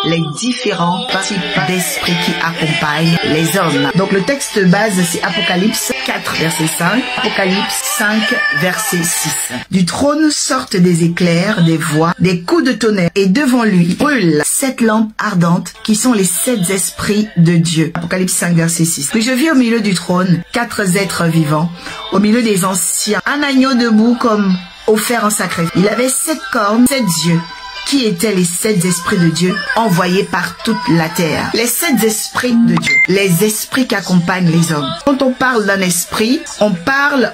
les différents types d'esprits qui accompagnent les hommes. Donc le texte base, c'est Apocalypse 4, verset 5, Apocalypse 5, verset 6. Du trône sortent des éclairs, des voix, des coups de tonnerre, et devant lui brûlent 7 lampes ardentes qui sont les 7 esprits de Dieu. Apocalypse 5, verset 6. Puis je vis au milieu du trône 4 êtres vivants, au milieu des anciens, un agneau debout comme offert en sacrifice. Il avait 7 cornes, 7 yeux, qui étaient les 7 esprits de Dieu envoyés par toute la terre. Les 7 esprits de Dieu, les esprits qui accompagnent les hommes. Quand on parle d'un esprit, on parle,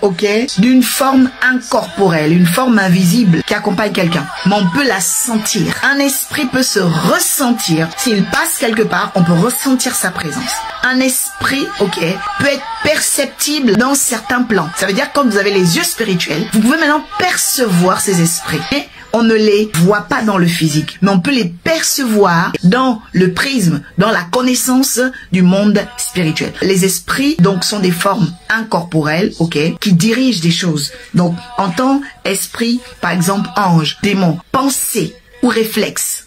d'une forme incorporelle, une forme invisible qui accompagne quelqu'un. Mais on peut la sentir. Un esprit peut se ressentir. S'il passe quelque part, on peut ressentir sa présence. Un esprit, peut être perceptible dans certains plans. Ça veut dire que quand vous avez les yeux spirituels, vous pouvez maintenant percevoir ces esprits. Et on ne les voit pas dans le physique, mais on peut les percevoir dans le prisme, dans la connaissance du monde spirituel. Les esprits, donc, sont des formes incorporelles, qui dirigent des choses. Donc, en tant esprit, par exemple, ange, démon, pensée ou réflexe.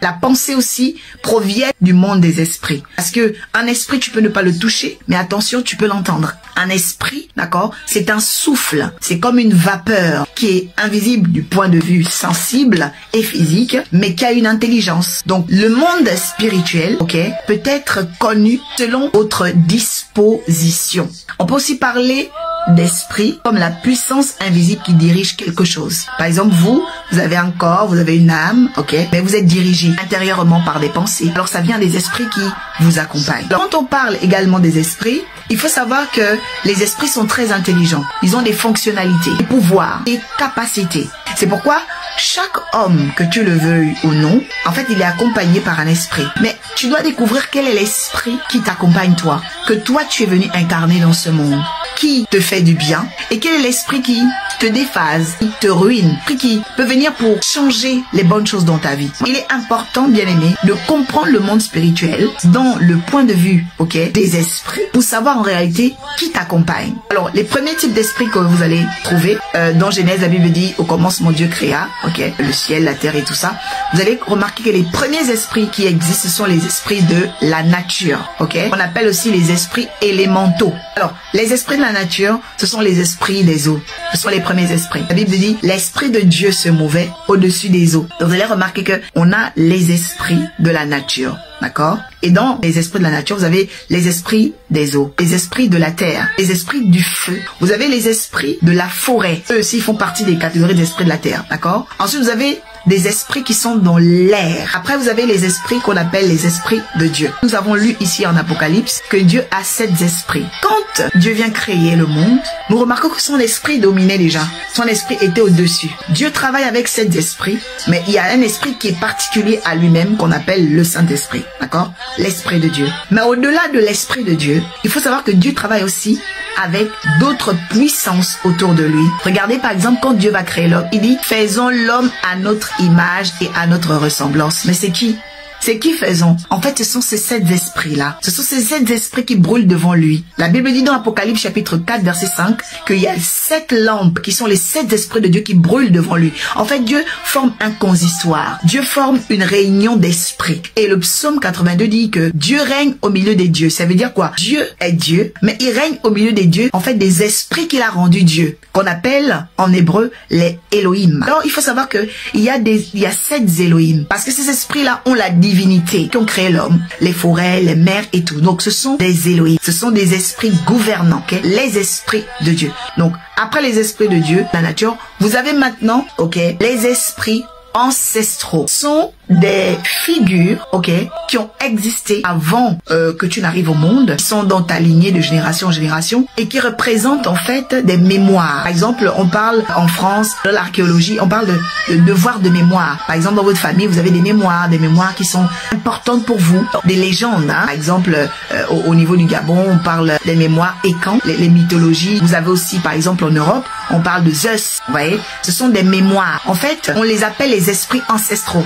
La pensée aussi provient du monde des esprits. Parce que un esprit, tu peux ne pas le toucher, mais attention, tu peux l'entendre. Un esprit, d'accord, c'est un souffle. C'est comme une vapeur qui est invisible du point de vue sensible et physique, mais qui a une intelligence. Donc, le monde spirituel, peut être connu selon votre disposition. On peut aussi parler d'esprit comme la puissance invisible qui dirige quelque chose. Par exemple, vous avez un corps, vous avez une âme, mais vous êtes dirigé intérieurement par des pensées. Alors ça vient des esprits qui vous accompagnent. Alors, quand on parle également des esprits, il faut savoir que les esprits sont très intelligents. Ils ont des fonctionnalités, des pouvoirs, des capacités. C'est pourquoi chaque homme, que tu le veuilles ou non, en fait, il est accompagné par un esprit. Mais tu dois découvrir quel est l'esprit qui t'accompagne toi, que toi tu es venu incarner dans ce monde, qui te fait du bien, et quel est l'esprit qui te déphase, qui te ruine, qui peut venir pour changer les bonnes choses dans ta vie. Il est important, bien aimé, de comprendre le monde spirituel dans le point de vue, des esprits, pour savoir en réalité qui t'accompagne. Alors, les premiers types d'esprits que vous allez trouver, dans Genèse, la Bible dit, au commencement Dieu créa, le ciel, la terre et tout ça. Vous allez remarquer que les premiers esprits qui existent, ce sont les esprits de la nature, On appelle aussi les esprits élémentaux. Alors, les esprits de la nature, ce sont les esprits des eaux. Ce sont les premiers esprits. La Bible dit, l'esprit de Dieu se mouvait au-dessus des eaux. Donc, vous allez remarquer que on a les esprits de la nature. D'accord? Et dans les esprits de la nature, vous avez les esprits des eaux, les esprits de la terre, les esprits du feu. Vous avez les esprits de la forêt. Eux aussi font partie des catégories d'esprits de la terre. D'accord? Ensuite, vous avez des esprits qui sont dans l'air. Après, vous avez les esprits qu'on appelle les esprits de Dieu. Nous avons lu ici en Apocalypse que Dieu a 7 esprits. Quand Dieu vient créer le monde, nous remarquons que son esprit dominait déjà. Son esprit était au-dessus. Dieu travaille avec 7 esprits, mais il y a un esprit qui est particulier à lui-même qu'on appelle le Saint-Esprit. D'accord? L'esprit de Dieu. Mais au-delà de l'esprit de Dieu, il faut savoir que Dieu travaille aussi avec d'autres puissances autour de lui. Regardez par exemple quand Dieu va créer l'homme, il dit « Faisons l'homme à notre image et à notre ressemblance ». Mais c'est qui? C'est qui faisons? En fait, ce sont ces 7 esprits-là. Ce sont ces 7 esprits qui brûlent devant lui. La Bible dit dans Apocalypse chapitre 4, verset 5, qu'il y a 7 lampes qui sont les 7 esprits de Dieu qui brûlent devant lui. En fait, Dieu forme un consistoire. Dieu forme une réunion d'esprits. Et le psaume 82 dit que Dieu règne au milieu des dieux. Ça veut dire quoi? Dieu est Dieu, mais il règne au milieu des dieux, en fait, des esprits qu'il a rendus Dieu, qu'on appelle en hébreu les Elohim. Alors, il faut savoir que il y a 7 Elohim, parce que ces esprits-là ont la divinité qui ont créé l'homme, les forêts, les mers et tout. Donc, ce sont des Elohim. Ce sont des esprits gouvernants, les esprits de Dieu. Donc, après les esprits de Dieu, la nature, vous avez maintenant, les esprits ancestraux. Sont des figures, qui ont existé avant que tu n'arrives au monde, qui sont dans ta lignée de génération en génération et qui représentent en fait des mémoires. Par exemple, on parle en France, dans l'archéologie, on parle de devoir de mémoire. Par exemple, dans votre famille, vous avez des mémoires qui sont importantes pour vous, des légendes. Par exemple, au niveau du Gabon, on parle des mémoires Écan, les mythologies. Vous avez aussi, par exemple, en Europe, on parle de Zeus. Vous voyez, ce sont des mémoires. En fait, on les appelle les esprits ancestraux,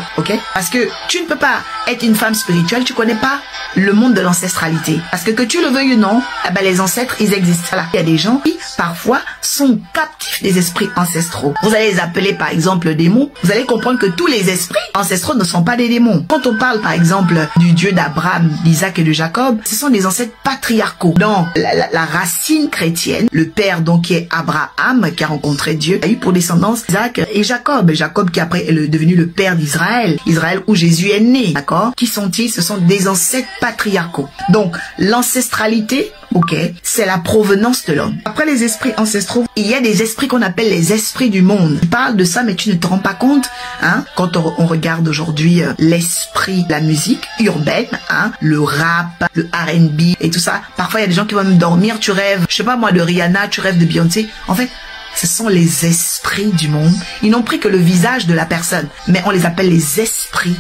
Parce que tu ne peux pas être une femme spirituelle, tu connais pas le monde de l'ancestralité. Parce que tu le veuilles ou non, eh ben les ancêtres, ils existent. Voilà. Il y a des gens qui, parfois, sont captifs des esprits ancestraux. Vous allez les appeler, par exemple, démons. Vous allez comprendre que tous les esprits ancestraux ne sont pas des démons. Quand on parle, par exemple, du Dieu d'Abraham, d'Isaac et de Jacob, ce sont des ancêtres patriarcaux. Dans la racine chrétienne, le père, donc, qui est Abraham, qui a rencontré Dieu, a eu pour descendance Isaac et Jacob. Jacob qui après est devenu le père d'Israël. Israël où Jésus est né. D'accord? Qui sont-ils? Ce sont des ancêtres patriarcaux. Donc, l'ancestralité, ok, c'est la provenance de l'homme. Après les esprits ancestraux, il y a des esprits qu'on appelle les esprits du monde. Tu parles de ça, mais tu ne te rends pas compte, hein, quand on regarde aujourd'hui l'esprit, la musique urbaine, hein, le rap, le R&B et tout ça. Parfois, il y a des gens qui vont même dormir, tu rêves, je sais pas moi, de Rihanna, tu rêves de Beyoncé. En fait, ce sont les esprits du monde. Ils n'ont pris que le visage de la personne, mais on les appelle les esprits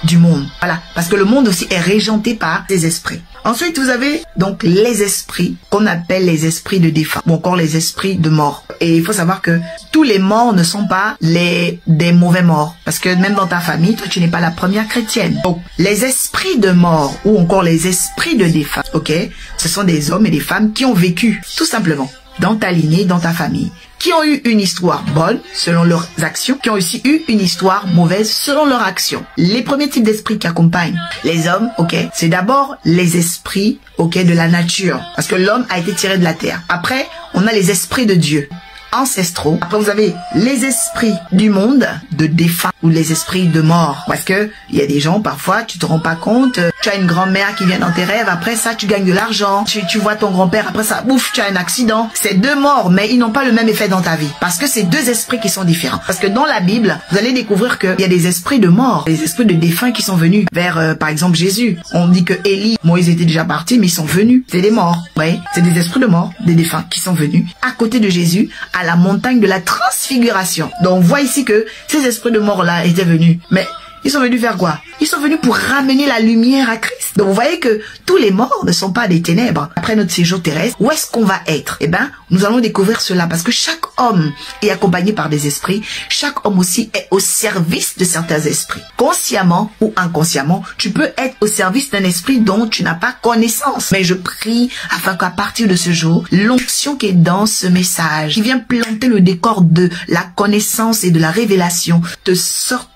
du monde. Voilà, parce que le monde aussi est régenté par des esprits. Ensuite, vous avez donc les esprits qu'on appelle les esprits de défunt ou encore les esprits de mort. Et il faut savoir que tous les morts ne sont pas des mauvais morts. Parce que même dans ta famille, toi, tu n'es pas la première chrétienne. Donc, les esprits de mort ou encore les esprits de défunt, ok, ce sont des hommes et des femmes qui ont vécu, tout simplement, dans ta lignée, dans ta famille, qui ont eu une histoire bonne selon leurs actions, qui ont aussi eu une histoire mauvaise selon leurs actions. Les premiers types d'esprits qui accompagnent les hommes, ok, c'est d'abord les esprits, ok, de la nature, parce que l'homme a été tiré de la terre. Après, on a les esprits de Dieu, ancestraux. Après, vous avez les esprits du monde, de défunts, ou les esprits de mort. Parce que il y a des gens, parfois, tu te rends pas compte, tu as une grand-mère qui vient dans tes rêves, après ça, tu gagnes de l'argent, tu vois ton grand-père, après ça, bouf, tu as un accident. C'est deux morts, mais ils n'ont pas le même effet dans ta vie. Parce que c'est deux esprits qui sont différents. Parce que dans la Bible, vous allez découvrir qu'il y a des esprits de mort, des esprits de défunts qui sont venus vers, par exemple, Jésus. On dit que Élie, Moïse était déjà parti, mais ils sont venus. C'est des morts. Ouais, c'est des esprits de mort, des défunts qui sont venus à côté de Jésus, à la montagne de la transfiguration. Donc, on voit ici que ces esprits de mort-là étaient venus. Mais ils sont venus faire quoi? Ils sont venus pour ramener la lumière à Christ. Donc, vous voyez que tous les morts ne sont pas des ténèbres. Après notre séjour terrestre, où est-ce qu'on va être? Eh ben, nous allons découvrir cela parce que chaque homme est accompagné par des esprits. Chaque homme aussi est au service de certains esprits. Consciemment ou inconsciemment, tu peux être au service d'un esprit dont tu n'as pas connaissance. Mais je prie afin qu'à partir de ce jour, l'onction qui est dans ce message, qui vient planter le décor de la connaissance et de la révélation, te sorte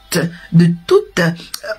de toute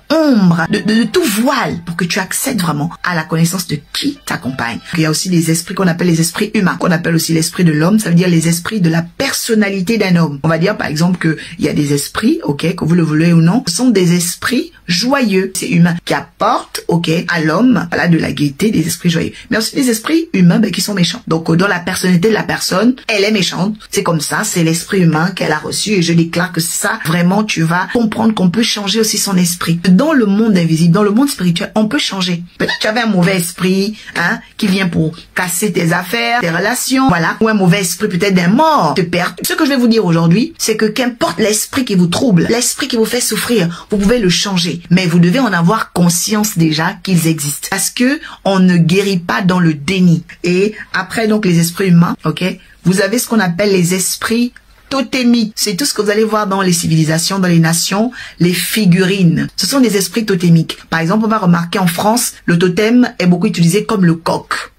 ombre, de tout voile, pour que tu accèdes vraiment à la connaissance de qui t'accompagne. Il y a aussi des esprits qu'on appelle les esprits humains, qu'on appelle aussi l'esprit de l'homme, ça veut dire les esprits de la personnalité d'un homme. On va dire par exemple qu'il y a des esprits, ok, que vous le voulez ou non, ce sont des esprits joyeux, c'est humain, qui apportent, ok, à l'homme, voilà, de la gaieté, des esprits joyeux. Mais aussi des esprits humains, qui sont méchants. Donc dans la personnalité de la personne, elle est méchante, c'est comme ça, c'est l'esprit humain qu'elle a reçu, et je déclare que ça, vraiment, tu vas comprendre qu'on peut changer aussi son esprit. Dans le monde invisible, dans le monde spirituel, on peut changer. Peut-être que tu avais un mauvais esprit, hein, qui vient pour casser tes affaires, tes relations, voilà. Ou un mauvais esprit peut-être d'un mort te perd. Ce que je vais vous dire aujourd'hui, c'est que qu'importe l'esprit qui vous trouble, l'esprit qui vous fait souffrir, vous pouvez le changer. Mais vous devez en avoir conscience déjà qu'ils existent. Parce que on ne guérit pas dans le déni. Et après donc les esprits humains, ok, vous avez ce qu'on appelle les esprits totémiques. C'est tout ce que vous allez voir dans les civilisations, dans les nations, les figurines. Ce sont des esprits totémiques. Par exemple, on va remarquer en France, le totem est beaucoup utilisé comme le coq.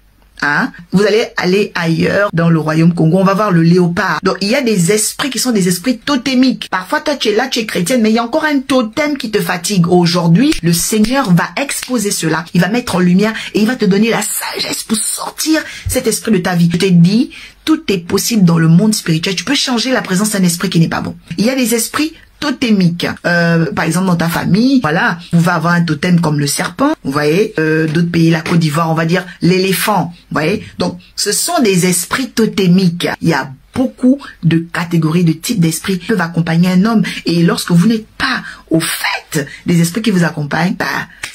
Hein? Vous allez aller ailleurs dans le royaume Congo, on va voir le léopard. Donc il y a des esprits qui sont des esprits totémiques. Parfois toi tu es là, tu es chrétienne, mais il y a encore un totem qui te fatigue. Aujourd'hui, le Seigneur va exposer cela. Il va mettre en lumière et il va te donner la sagesse pour sortir cet esprit de ta vie. Je t'ai dit, tout est possible dans le monde spirituel. Tu peux changer la présence d'un esprit qui n'est pas bon. Il y a des esprits totémiques. Par exemple, dans ta famille, voilà, on va avoir un totem comme le serpent, vous voyez, d'autres pays, la Côte d'Ivoire, on va dire l'éléphant, vous voyez. Donc, ce sont des esprits totémiques. Il y a beaucoup de catégories, de types d'esprits qui peuvent accompagner un homme. Et lorsque vous n'êtes pas au fait des esprits qui vous accompagnent, bah,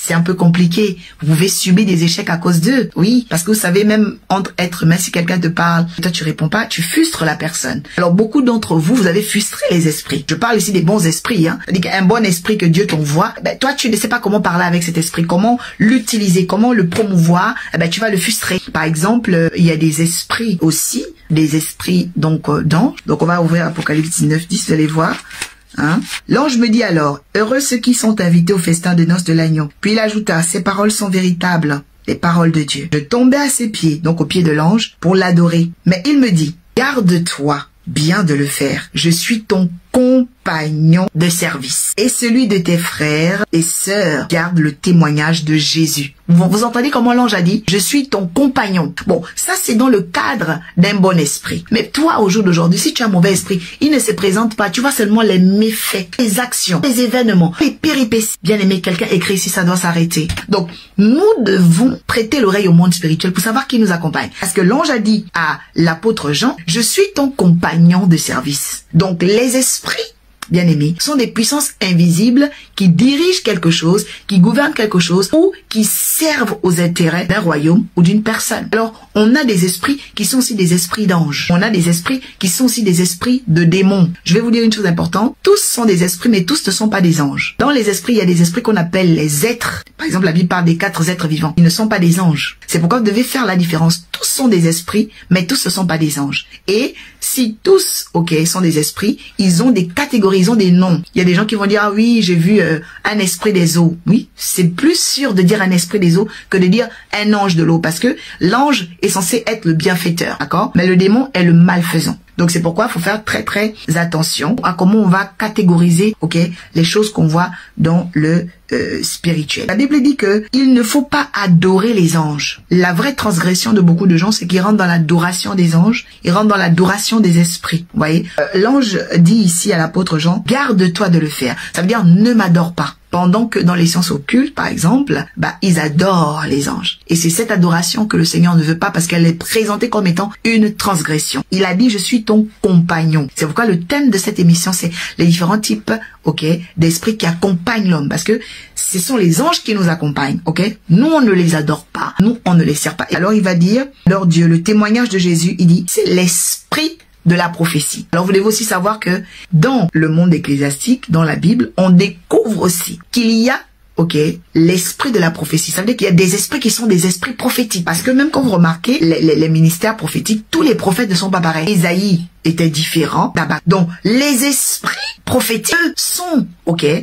c'est un peu compliqué. Vous pouvez subir des échecs à cause d'eux. Oui, parce que vous savez, même entre êtres humains, si quelqu'un te parle, toi tu réponds pas, tu frustres la personne. Alors beaucoup d'entre vous, vous avez frustré les esprits. Je parle ici des bons esprits, hein. C'est-à-dire qu'un bon esprit que Dieu t'envoie, ben, toi tu ne sais pas comment parler avec cet esprit, comment l'utiliser, comment le promouvoir, ben, tu vas le frustrer. Par exemple, il y a des esprits aussi, des esprits donc d'anges. Donc on va ouvrir Apocalypse 19, 10, vous allez voir. Hein? L'ange me dit alors, heureux ceux qui sont invités au festin de noces de l'agneau. Puis il ajouta, ces paroles sont véritables, les paroles de Dieu. Je tombais à ses pieds, donc aux pieds de l'ange, pour l'adorer. Mais il me dit, garde-toi bien de le faire. Je suis ton compagnon de service. Et celui de tes frères et sœurs garde le témoignage de Jésus. Vous entendez comment l'ange a dit? Je suis ton compagnon. Bon, ça c'est dans le cadre d'un bon esprit. Mais toi, au jour d'aujourd'hui, si tu as un mauvais esprit, il ne se présente pas. Tu vois seulement les méfaits, les actions, les événements, les péripéties. Bien aimé, quelqu'un écrit ici, ça doit s'arrêter. Donc, nous devons prêter l'oreille au monde spirituel pour savoir qui nous accompagne. Parce que l'ange a dit à l'apôtre Jean, je suis ton compagnon de service. Donc, les esprits, bien-aimés, sont des puissances invisibles qui dirigent quelque chose, qui gouvernent quelque chose ou qui servent aux intérêts d'un royaume ou d'une personne. Alors, on a des esprits qui sont aussi des esprits d'anges. On a des esprits qui sont aussi des esprits de démons. Je vais vous dire une chose importante. Tous sont des esprits, mais tous ne sont pas des anges. Dans les esprits, il y a des esprits qu'on appelle les êtres. Par exemple, la Bible parle des 4 êtres vivants. Ils ne sont pas des anges. C'est pourquoi vous devez faire la différence. Tous sont des esprits, mais tous ne sont pas des anges. Et si tous, sont des esprits, ils ont des catégories, ils ont des noms. Il y a des gens qui vont dire, ah oui, j'ai vu un esprit des eaux. Oui, c'est plus sûr de dire un esprit des eaux que de dire un ange de l'eau, parce que l'ange est censé être le bienfaiteur, d'accord? Mais le démon est le malfaisant. Donc c'est pourquoi il faut faire très très attention à comment on va catégoriser, les choses qu'on voit dans le spirituel. La Bible dit que il ne faut pas adorer les anges. La vraie transgression de beaucoup de gens, c'est qu'ils rentrent dans l'adoration des anges, ils rentrent dans l'adoration des esprits. Vous voyez, l'ange dit ici à l'apôtre Jean, garde-toi de le faire. Ça veut dire ne m'adore pas. Pendant que dans les sciences occultes, par exemple, ils adorent les anges. Et c'est cette adoration que le Seigneur ne veut pas parce qu'elle est présentée comme étant une transgression. Il a dit, je suis ton compagnon. C'est pourquoi le thème de cette émission, c'est les différents types, d'esprits qui accompagnent l'homme. Parce que ce sont les anges qui nous accompagnent, Nous, on ne les adore pas. Nous, on ne les sert pas. Et alors, il va dire, leur Dieu, le témoignage de Jésus, il dit, c'est l'esprit de la prophétie. Alors vous devez aussi savoir que dans le monde ecclésiastique, dans la Bible, on découvre aussi qu'il y a l'esprit de la prophétie. Ça veut dire qu'il y a des esprits qui sont des esprits prophétiques. Parce que même quand vous remarquez, les ministères prophétiques, tous les prophètes ne sont pas pareils. Isaïe était différent. Donc, les esprits prophétiques sont,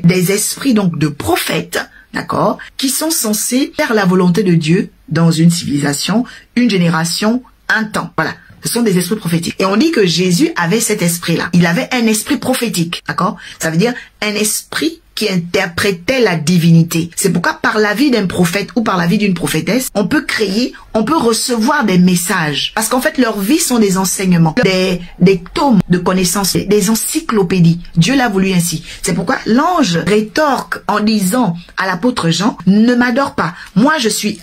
des esprits donc de prophètes, d'accord, qui sont censés faire la volonté de Dieu dans une civilisation, une génération, un temps. Voilà. Ce sont des esprits prophétiques. Et on dit que Jésus avait cet esprit-là. Il avait un esprit prophétique, d'accord? Ça veut dire un esprit qui interprétait la divinité. C'est pourquoi par la vie d'un prophète ou par la vie d'une prophétesse, on peut recevoir des messages. Parce qu'en fait, leurs vies sont des enseignements, des tomes de connaissances, des encyclopédies. Dieu l'a voulu ainsi. C'est pourquoi l'ange rétorque en disant à l'apôtre Jean, ne m'adore pas. Moi, je suis,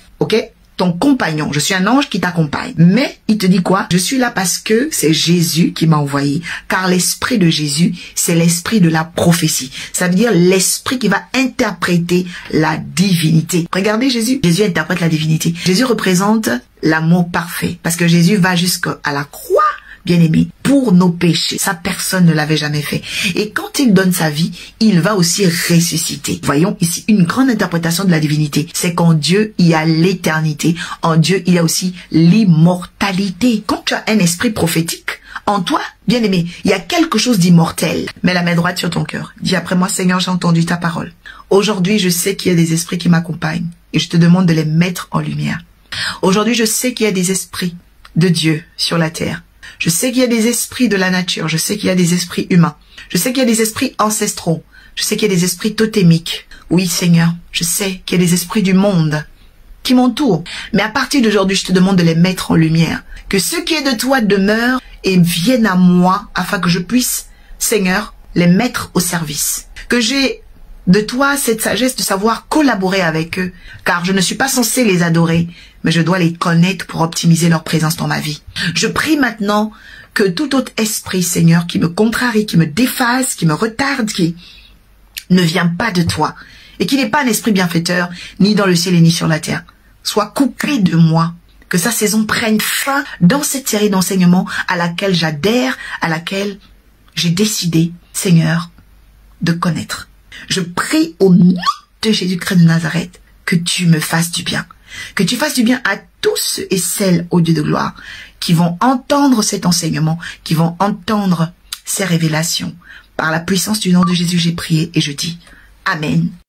ton compagnon, je suis un ange qui t'accompagne. Mais il te dit quoi? Je suis là parce que c'est Jésus qui m'a envoyé. Car l'esprit de Jésus, c'est l'esprit de la prophétie. Ça veut dire l'esprit qui va interpréter la divinité. Regardez Jésus. Jésus interprète la divinité. Jésus représente l'amour parfait. Parce que Jésus va jusqu'à la croix, bien-aimé, pour nos péchés. Ça, personne ne l'avait jamais fait. Et quand il donne sa vie, il va aussi ressusciter. Voyons ici une grande interprétation de la divinité. C'est qu'en Dieu, il y a l'éternité. En Dieu, il y a aussi l'immortalité. Quand tu as un esprit prophétique, en toi, bien-aimé, il y a quelque chose d'immortel. Mets la main droite sur ton cœur. Dis après moi, Seigneur, j'ai entendu ta parole. Aujourd'hui, je sais qu'il y a des esprits qui m'accompagnent. Et je te demande de les mettre en lumière. Aujourd'hui, je sais qu'il y a des esprits de Dieu sur la terre. Je sais qu'il y a des esprits de la nature. Je sais qu'il y a des esprits humains. Je sais qu'il y a des esprits ancestraux. Je sais qu'il y a des esprits totémiques. Oui, Seigneur, je sais qu'il y a des esprits du monde qui m'entourent. Mais à partir d'aujourd'hui, je te demande de les mettre en lumière. Que ce qui est de toi demeure et vienne à moi afin que je puisse, Seigneur, les mettre au service. Que j'ai de toi cette sagesse de savoir collaborer avec eux, car je ne suis pas censé les adorer, mais je dois les connaître pour optimiser leur présence dans ma vie. Je prie maintenant que tout autre esprit, Seigneur, qui me contrarie, qui me déphase, qui me retarde, qui ne vient pas de toi, et qui n'est pas un esprit bienfaiteur, ni dans le ciel et ni sur la terre, soit coupé de moi, que sa saison prenne fin dans cette série d'enseignements à laquelle j'adhère, à laquelle j'ai décidé, Seigneur, de connaître. Je prie au nom de Jésus-Christ de Nazareth que tu me fasses du bien. Que tu fasses du bien à tous ceux et celles, ô Dieu de gloire, qui vont entendre cet enseignement, qui vont entendre ces révélations. Par la puissance du nom de Jésus, j'ai prié et je dis Amen.